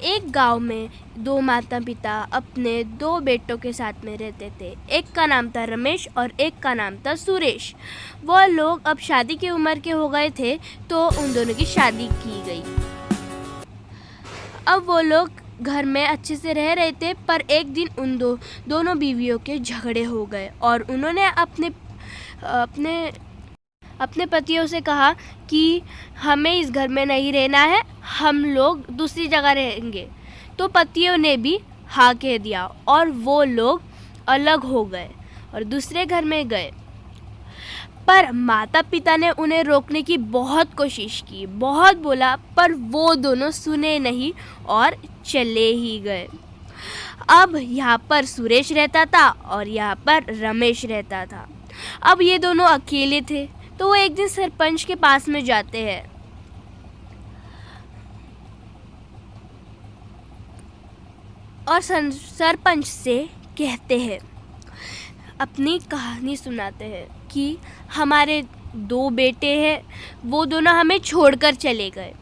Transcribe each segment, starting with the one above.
एक गांव में दो माता पिता अपने दो बेटों के साथ में रहते थे। एक का नाम था रमेश और एक का नाम था सुरेश। वह लोग अब शादी की उम्र के हो गए थे, तो उन दोनों की शादी की गई। अब वो लोग घर में अच्छे से रह रहे थे, पर एक दिन उन दोनों बीवियों के झगड़े हो गए और उन्होंने अपने पतियों से कहा कि हमें इस घर में नहीं रहना है, हम लोग दूसरी जगह रहेंगे। तो पतियों ने भी हाँ कह दिया और वो लोग अलग हो गए और दूसरे घर में गए। पर माता पिता ने उन्हें रोकने की बहुत कोशिश की, बहुत बोला, पर वो दोनों सुने नहीं और चले ही गए। अब यहाँ पर सुरेश रहता था और यहाँ पर रमेश रहता था। अब ये दोनों अकेले थे, तो वो एक दिन सरपंच के पास में जाते हैं और सरपंच से कहते हैं, अपनी कहानी सुनाते हैं कि हमारे दो बेटे हैं, वो दोनों हमें छोड़कर चले गए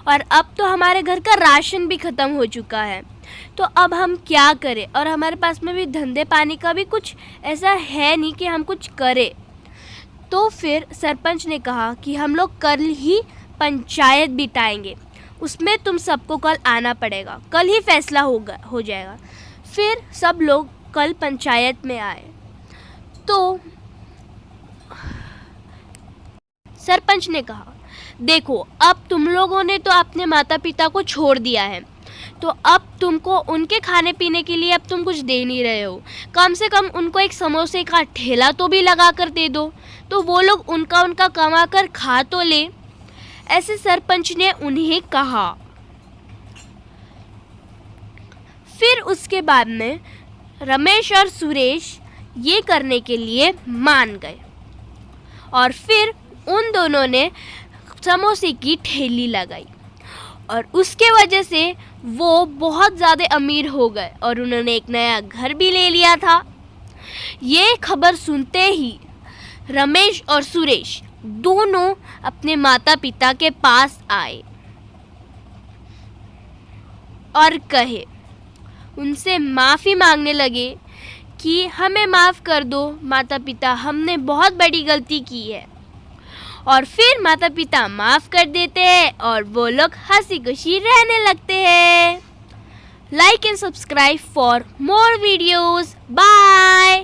और अब तो हमारे घर का राशन भी ख़त्म हो चुका है, तो अब हम क्या करें, और हमारे पास में भी धंधे पानी का भी कुछ ऐसा है नहीं कि हम कुछ करें। तो फिर सरपंच ने कहा कि हम लोग कल ही पंचायत बिठाएंगे, उसमें तुम सबको कल आना पड़ेगा, कल ही फैसला हो जाएगा। फिर सब लोग कल पंचायत में आए। तो सरपंच ने कहा, देखो अब तुम लोगों ने तो अपने माता पिता को छोड़ दिया है, तो अब तुमको उनके खाने पीने के लिए अब तुम कुछ दे नहीं रहे हो, कम से कम उनको एक समोसे का ठेला तो भी लगा कर दे दो, तो वो लोग उनका कमा कर खा तो ले। ऐसे सरपंच ने उन्हें कहा। फिर उसके बाद में रमेश और सुरेश ये करने के लिए मान गए और फिर उन दोनों ने समोसे की ठेली लगाई और उसके वजह से वो बहुत ज़्यादा अमीर हो गए और उन्होंने एक नया घर भी ले लिया था। ये खबर सुनते ही रमेश और सुरेश दोनों अपने माता पिता के पास आए और कहे, उनसे माफ़ी मांगने लगे कि हमें माफ़ कर दो माता पिता, हमने बहुत बड़ी गलती की है। और फिर माता पिता माफ़ कर देते हैं और वो लोग हंसी खुशी रहने लगते हैं। Like and subscribe for more videos. Bye.